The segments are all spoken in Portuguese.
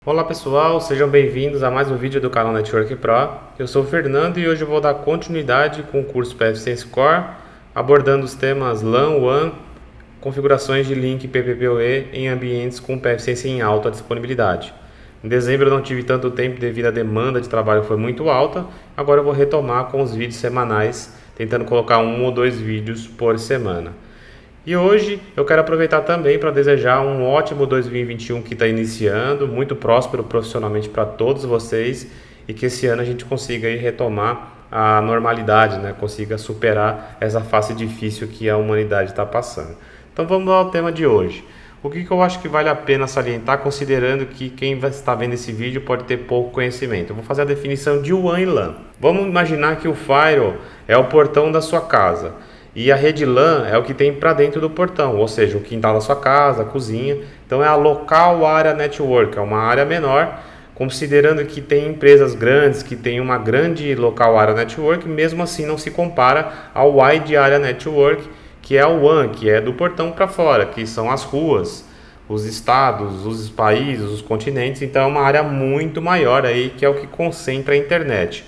Olá pessoal, sejam bem-vindos a mais um vídeo do canal Network Pro. Eu sou o Fernando e hoje eu vou dar continuidade com o curso PFSense Core, abordando os temas LAN, WAN, configurações de link PPPoE em ambientes com PFSense em alta disponibilidade. Em dezembro eu não tive tanto tempo devido à demanda de trabalho foi muito alta, agora eu vou retomar com os vídeos semanais, tentando colocar 1 ou 2 vídeos por semana. E hoje eu quero aproveitar também para desejar um ótimo 2021 que está iniciando, muito próspero profissionalmente para todos vocês e que esse ano a gente consiga aí retomar a normalidade, né? Consiga superar essa fase difícil que a humanidade está passando. Então vamos ao tema de hoje. O que eu acho que vale a pena salientar, considerando que quem vai estar vendo esse vídeo pode ter pouco conhecimento. Eu vou fazer a definição de WAN e LAN. Vamos imaginar que o firewall é o portão da sua casa. E a rede LAN é o que tem para dentro do portão, ou seja, o quintal da sua casa, a cozinha. Então é a Local Area Network, é uma área menor, considerando que tem empresas grandes que têm uma grande Local Area Network, mesmo assim não se compara ao Wide Area Network, que é o WAN, que é do portão para fora, que são as ruas, os estados, os países, os continentes. Então é uma área muito maior aí, que é o que concentra a internet.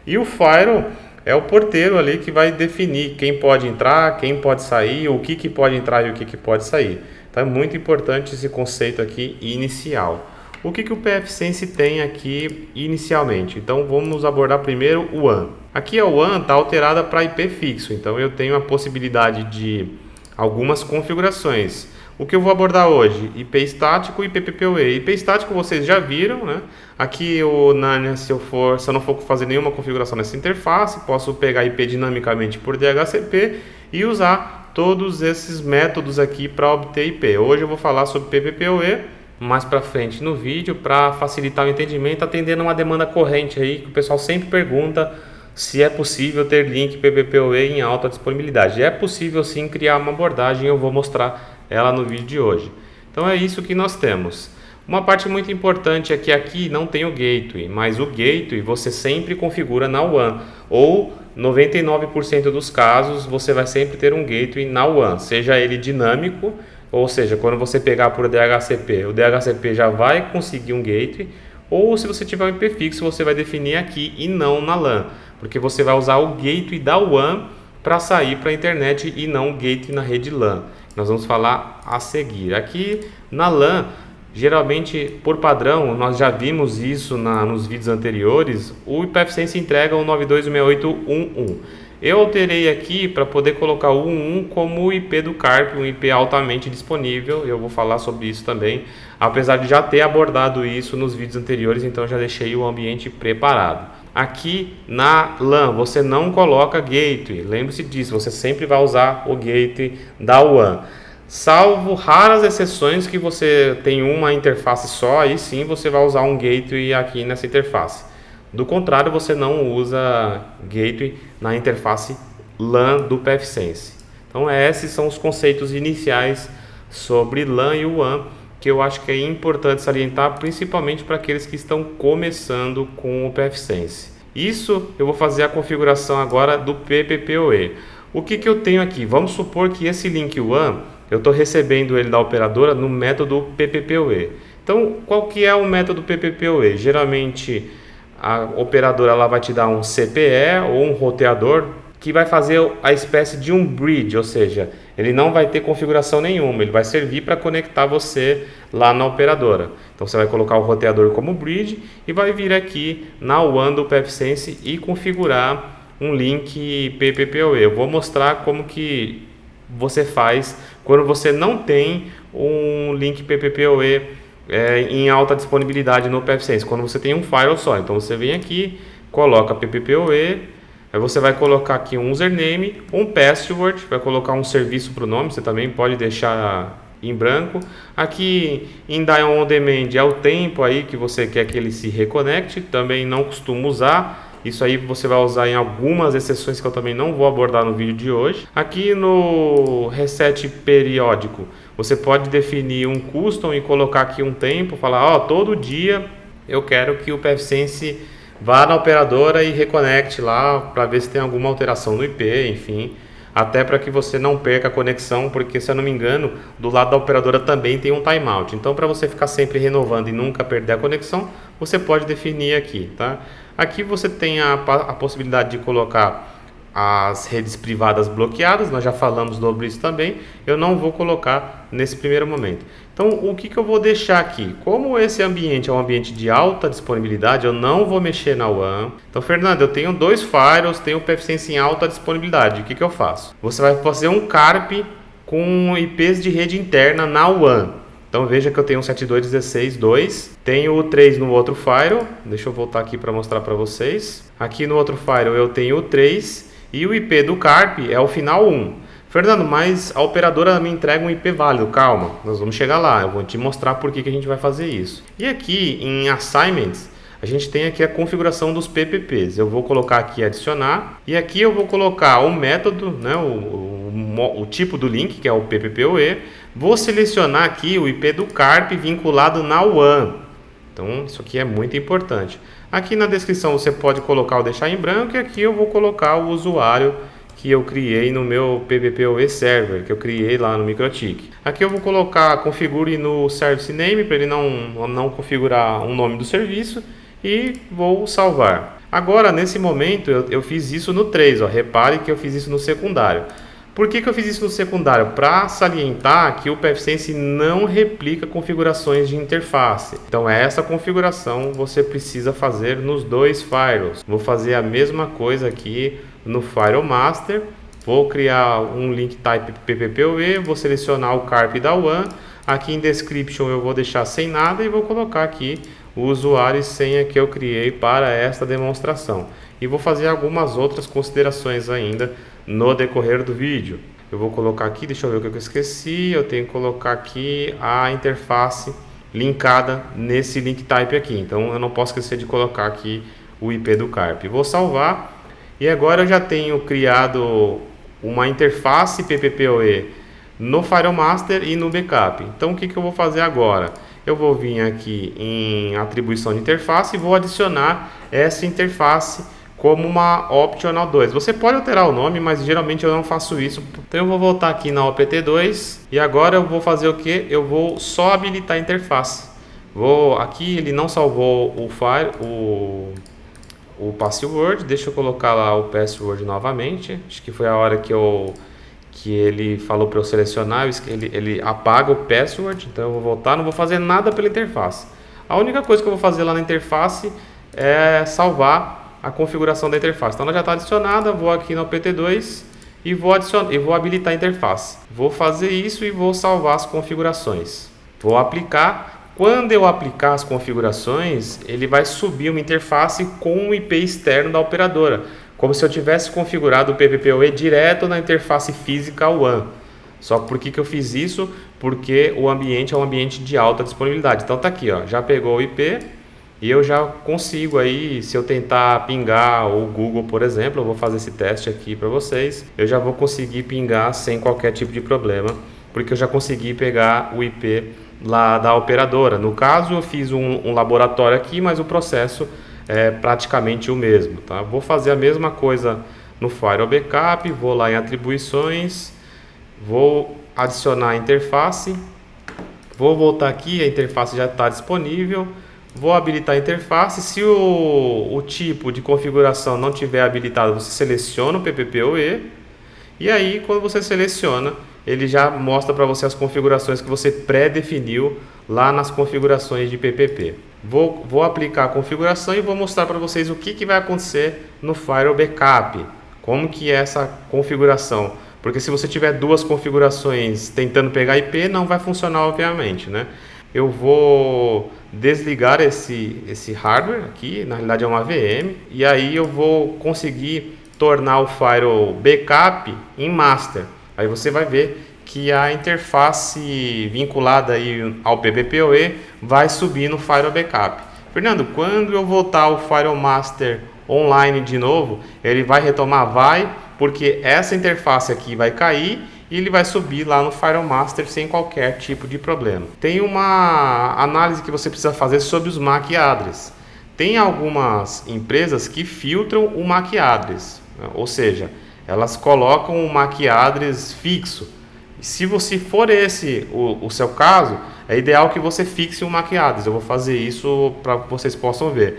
E o Firewall é o porteiro ali que vai definir quem pode entrar, quem pode sair, o que pode entrar e o que pode sair. Então é muito importante esse conceito aqui inicial. O que o PFSense tem aqui inicialmente? Então vamos abordar primeiro o WAN. Aqui a WAN está alterada para IP fixo, então eu tenho a possibilidade de algumas configurações. O que eu vou abordar hoje? IP estático e PPPoE. IP estático vocês já viram, né? Aqui o NANA, se eu não for fazer nenhuma configuração nessa interface, posso pegar IP dinamicamente por DHCP e usar todos esses métodos aqui para obter IP. Hoje eu vou falar sobre PPPoE mais para frente no vídeo para facilitar o entendimento, atendendo uma demanda corrente aí que o pessoal sempre pergunta se é possível ter link PPPoE em alta disponibilidade. É possível sim criar uma abordagem, eu vou mostrar ela no vídeo de hoje. Então é isso que nós temos. Uma parte muito importante é que aqui não tem o gateway, mas o gateway você sempre configura na WAN, ou 99% dos casos você vai sempre ter um gateway na WAN, seja ele dinâmico, ou seja, quando você pegar por DHCP, o DHCP já vai conseguir um gateway, ou se você tiver um IP fixo, você vai definir aqui e não na LAN, porque você vai usar o gateway da WAN para sair para a internet e não o gateway na rede LAN. Nós vamos falar a seguir. Aqui na LAN, geralmente por padrão, nós já vimos isso nos vídeos anteriores, o PFSense entrega o 92.168.1.1. Eu alterei aqui para poder colocar o 1.1 como o IP do CARP, um IP altamente disponível. Eu vou falar sobre isso também, apesar de já ter abordado isso nos vídeos anteriores, então já deixei o ambiente preparado. Aqui na LAN você não coloca gateway, lembre-se disso, você sempre vai usar o gateway da WAN. Salvo raras exceções que você tem uma interface só, aí sim você vai usar um gateway aqui nessa interface. Do contrário, você não usa gateway na interface LAN do PFSense. Então esses são os conceitos iniciais sobre LAN e WAN, que eu acho que é importante salientar, principalmente para aqueles que estão começando com o PFSense. Isso eu vou fazer a configuração agora do PPPoE. O que eu tenho aqui? Vamos supor que esse link WAN, eu estou recebendo ele da operadora no método PPPoE. Então, qual que é o método PPPoE? Geralmente, a operadora ela vai te dar um CPE ou um roteador que vai fazer a espécie de um bridge, ou seja, ele não vai ter configuração nenhuma, ele vai servir para conectar você lá na operadora. Então você vai colocar o roteador como bridge e vai vir aqui na WAN do PFSense e configurar um link PPPoE. Eu vou mostrar como que você faz quando você não tem um link PPPoE em alta disponibilidade no PFSense, quando você tem um firewall só. Então você vem aqui, coloca PPPoE, aí você vai colocar aqui um username, um password, vai colocar um serviço para o nome, você também pode deixar em branco. Aqui em Dial on Demand é o tempo aí que você quer que ele se reconecte, também não costumo usar. Isso aí você vai usar em algumas exceções que eu também não vou abordar no vídeo de hoje. Aqui no reset periódico, você pode definir um custom e colocar aqui um tempo, falar, todo dia eu quero que o PFSense vá na operadora e reconecte lá para ver se tem alguma alteração no IP, enfim. até para que você não perca a conexão, porque se eu não me engano, do lado da operadora também tem um timeout. Então, para você ficar sempre renovando e nunca perder a conexão, você pode definir aqui, tá? Aqui você tem a possibilidade de colocar as redes privadas bloqueadas, nós já falamos sobre isso também, eu não vou colocar nesse primeiro momento. Então, o que eu vou deixar aqui? Como esse ambiente é um ambiente de alta disponibilidade, eu não vou mexer na WAN. Então, Fernando, eu tenho 2 firewalls, tenho o PFSense em alta disponibilidade, o que eu faço? Você vai fazer um CARP com IPs de rede interna na WAN. Então veja que eu tenho um 72.16.2, tenho o 3 no outro firewall, deixa eu voltar aqui para mostrar para vocês. Aqui no outro firewall eu tenho o 3 e o IP do CARP é o final 1. Fernando, mas a operadora me entrega um IP válido. Calma, nós vamos chegar lá, eu vou te mostrar por que a gente vai fazer isso. E aqui em Assignments, a gente tem aqui a configuração dos PPPs. Eu vou colocar aqui adicionar e aqui eu vou colocar o método, né, o tipo do link, que é o PPPoE. Vou selecionar aqui o IP do CARP vinculado na WAN. Então isso aqui é muito importante. Aqui na descrição você pode colocar ou deixar em branco, e aqui eu vou colocar o usuário que eu criei no meu PPPoE server, que eu criei lá no MikroTik. Aqui eu vou colocar configure no service name, para ele não configurar um nome do serviço, e vou salvar. Agora, nesse momento, eu fiz isso no 3, ó. Repare que eu fiz isso no secundário. Por que eu fiz isso no secundário? Para salientar que o PFSense não replica configurações de interface. Então, essa configuração você precisa fazer nos 2 firewalls. Vou fazer a mesma coisa aqui no Firewall Master. Vou criar um link type PPPoE, vou selecionar o CARP da WAN. Aqui em Description eu vou deixar sem nada e vou colocar aqui o usuário e senha que eu criei para esta demonstração. E vou fazer algumas outras considerações ainda no decorrer do vídeo. Eu vou colocar aqui, deixa eu ver o que eu esqueci, eu tenho que colocar aqui a interface linkada nesse link type aqui. Então eu não posso esquecer de colocar aqui o IP do CARP. Vou salvar e agora eu já tenho criado uma interface PPPoE no Firewall Master e no Backup. Então o que eu vou fazer agora? Eu vou vir aqui em atribuição de interface e vou adicionar essa interface como uma Optional 2. Você pode alterar o nome, mas geralmente eu não faço isso. Então eu vou voltar aqui na OPT2 e agora eu vou fazer o que? Eu vou só habilitar a interface. Aqui ele não salvou o password, deixa eu colocar lá o password novamente. Acho que foi a hora que ele falou para eu selecionar, ele apaga o password, então eu vou voltar, não vou fazer nada pela interface. A única coisa que eu vou fazer lá na interface é salvar a configuração da interface. Então ela já está adicionada, vou aqui no PT2 e vou habilitar a interface. Vou fazer isso e vou salvar as configurações. Vou aplicar. Quando eu aplicar as configurações, ele vai subir uma interface com o IP externo da operadora, como se eu tivesse configurado o PPPoE direto na interface física WAN. Só por que eu fiz isso? Porque o ambiente é um ambiente de alta disponibilidade. Então tá aqui, ó, já pegou o IP e eu já consigo aí, se eu tentar pingar o Google, por exemplo, eu vou fazer esse teste aqui para vocês, eu já vou conseguir pingar sem qualquer tipo de problema, porque eu já consegui pegar o IP lá da operadora. No caso, eu fiz um laboratório aqui, mas o processo é praticamente o mesmo, tá? Vou fazer a mesma coisa no Firewall Backup, vou lá em atribuições, vou adicionar a interface, vou voltar aqui, a interface já está disponível, vou habilitar a interface. Se o tipo de configuração não tiver habilitado, você seleciona o PPPoE e aí quando você seleciona, ele já mostra para você as configurações que você pré-definiu lá nas configurações de PPP. Vou aplicar a configuração e vou mostrar para vocês o que vai acontecer no Firewall Backup. Como que é essa configuração? Porque se você tiver duas configurações tentando pegar IP, não vai funcionar obviamente, né? Eu vou desligar esse hardware aqui, na realidade é uma VM, e aí eu vou conseguir tornar o Firewall Backup em Master. Aí você vai ver que a interface vinculada aí ao PPPoE vai subir no Firewall Backup. Fernando, quando eu voltar o Firewall Master online de novo, ele vai retomar? Vai, porque essa interface aqui vai cair e ele vai subir lá no Firewall Master sem qualquer tipo de problema. Tem uma análise que você precisa fazer sobre os MAC address. Tem algumas empresas que filtram o MAC address, ou seja, elas colocam um MAC address fixo. Se você for esse o seu caso, é ideal que você fixe um MAC address. Eu vou fazer isso para que vocês possam ver.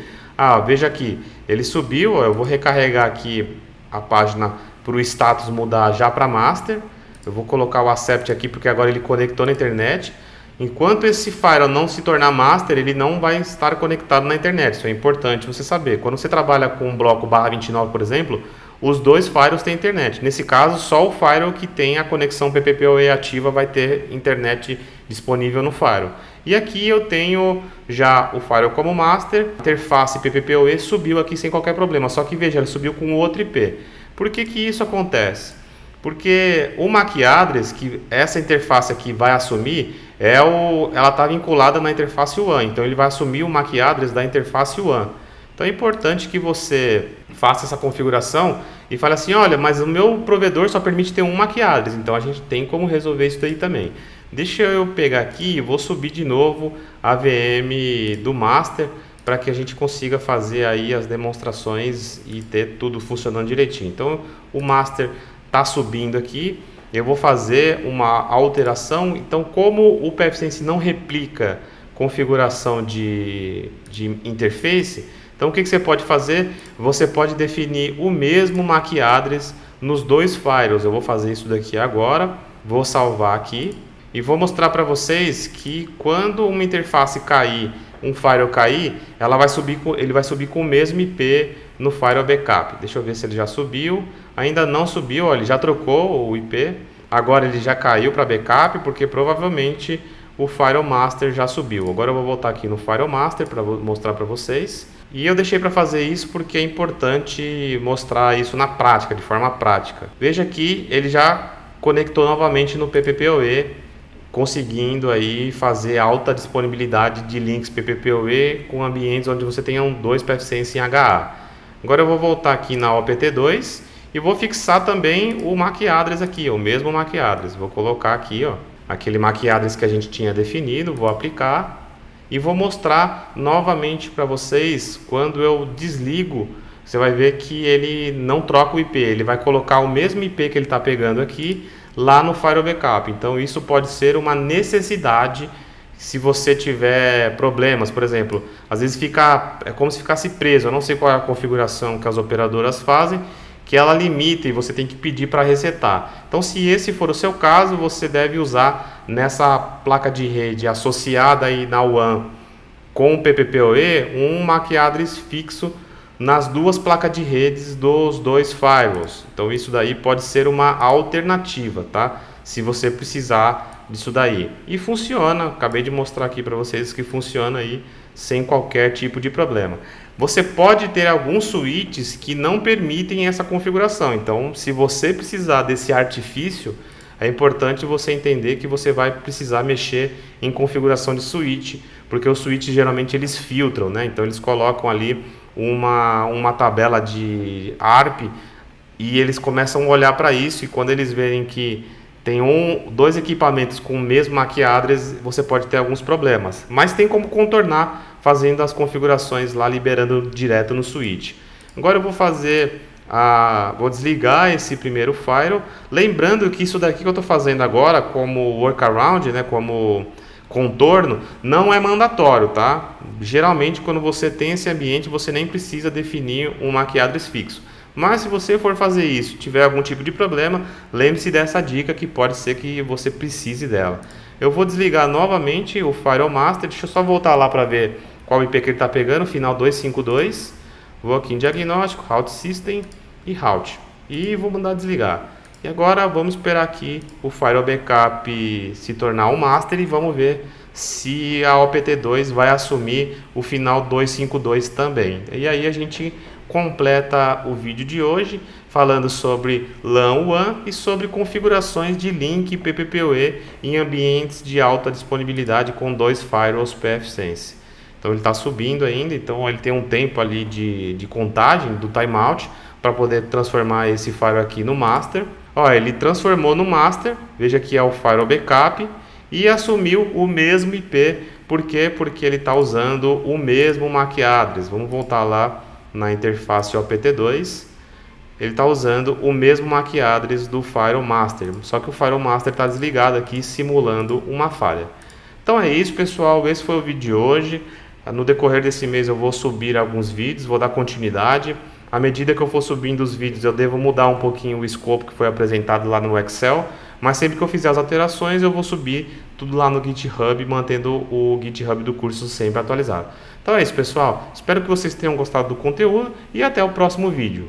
Veja aqui, ele subiu, eu vou recarregar aqui a página para o status mudar já para master. Eu vou colocar o accept aqui porque agora ele conectou na internet. Enquanto esse firewall não se tornar master, ele não vai estar conectado na internet. Isso é importante você saber. Quando você trabalha com um bloco /29, por exemplo, os dois firewalls têm internet. Nesse caso, só o firewall que tem a conexão PPPoE ativa vai ter internet disponível no firewall. E aqui eu tenho já o firewall como master, a interface PPPoE subiu aqui sem qualquer problema, só que veja, ele subiu com outro IP. Por que que isso acontece? Porque o MAC address que essa interface aqui vai assumir, ela está vinculada na interface WAN, então ele vai assumir o MAC address da interface WAN. Então é importante que você faça essa configuração e fale assim, olha, mas o meu provedor só permite ter um MAC address, então a gente tem como resolver isso daí também. Deixa eu pegar aqui e vou subir de novo a VM do master para que a gente consiga fazer aí as demonstrações e ter tudo funcionando direitinho. Então o master está subindo aqui, eu vou fazer uma alteração. Então, como o pfSense não replica configuração de interface, então o que você pode fazer? Você pode definir o mesmo MAC address nos dois firewalls. Eu vou fazer isso daqui agora, vou salvar aqui e vou mostrar para vocês que quando uma interface cair, um firewall cair, ele vai subir com o mesmo IP no firewall backup. Deixa eu ver se ele já subiu. Ainda não subiu, ó, ele já trocou o IP. Agora ele já caiu para backup porque provavelmente o firewall master já subiu. Agora eu vou voltar aqui no firewall master para mostrar para vocês. E eu deixei para fazer isso porque é importante mostrar isso na prática, de forma prática. Veja que ele já conectou novamente no PPPoE, conseguindo aí fazer alta disponibilidade de links PPPoE com ambientes onde você tenha dois pfSense em HA. Agora eu vou voltar aqui na OPT2 e vou fixar também o MAC address aqui, o mesmo MAC address. Vou colocar aqui, ó, aquele MAC address que a gente tinha definido, vou aplicar e vou mostrar novamente para vocês. Quando eu desligo, você vai ver que ele não troca o IP, ele vai colocar o mesmo IP que ele está pegando aqui lá no firewall backup. Então isso pode ser uma necessidade se você tiver problemas. Por exemplo, às vezes é como se ficasse preso. Eu não sei qual é a configuração que as operadoras fazem, que ela limita e você tem que pedir para resetar. Então, se esse for o seu caso, você deve usar nessa placa de rede associada aí na WAN com o PPPoE um MAC address fixo nas duas placas de redes dos dois firewalls. Então isso daí pode ser uma alternativa, tá? Se você precisar disso daí. E funciona, acabei de mostrar aqui para vocês que funciona aí sem qualquer tipo de problema. Você pode ter alguns switches que não permitem essa configuração. Então, se você precisar desse artifício, é importante você entender que você vai precisar mexer em configuração de switch, porque os switches geralmente eles filtram, né? Então eles colocam ali uma tabela de ARP e eles começam a olhar para isso, e quando eles verem que tem dois equipamentos com o mesmo MAC address, você pode ter alguns problemas. Mas tem como contornar fazendo as configurações lá, liberando direto no switch. Agora eu vou vou desligar esse primeiro firewall, lembrando que isso daqui que eu estou fazendo agora como workaround, né, como contorno, não é mandatório, tá? Geralmente quando você tem esse ambiente, você nem precisa definir um MAC address fixo. Mas se você for fazer isso, tiver algum tipo de problema, lembre-se dessa dica que pode ser que você precise dela. Eu vou desligar novamente o Firewall Master, deixa eu só voltar lá para ver qual IP que ele está pegando, final 252. Vou aqui em Diagnóstico, Route System e Route. E vou mandar desligar. E agora vamos esperar aqui o Firewall Backup se tornar um Master e vamos ver se a OPT2 vai assumir o final 252 também. E aí a gente completa o vídeo de hoje falando sobre LAN WAN e sobre configurações de link PPPoE em ambientes de alta disponibilidade com dois firewalls pfSense. Então ele está subindo ainda, então ele tem um tempo ali de contagem do timeout para poder transformar esse firewall aqui no master. Ó, ele transformou no master, veja que é o firewall backup, e assumiu o mesmo IP. Por quê? Porque ele está usando o mesmo MAC address. Vamos voltar lá na interface OPT2 ele está usando o mesmo MAC address do FileMaster, só que o FileMaster está desligado aqui, simulando uma falha. Então é isso, pessoal, esse foi o vídeo de hoje. No decorrer desse mês eu vou subir alguns vídeos, vou dar continuidade. À medida que eu for subindo os vídeos, eu devo mudar um pouquinho o escopo que foi apresentado lá no Excel, mas sempre que eu fizer as alterações, eu vou subir tudo lá no GitHub, mantendo o GitHub do curso sempre atualizado. Então é isso, pessoal. Espero que vocês tenham gostado do conteúdo e até o próximo vídeo.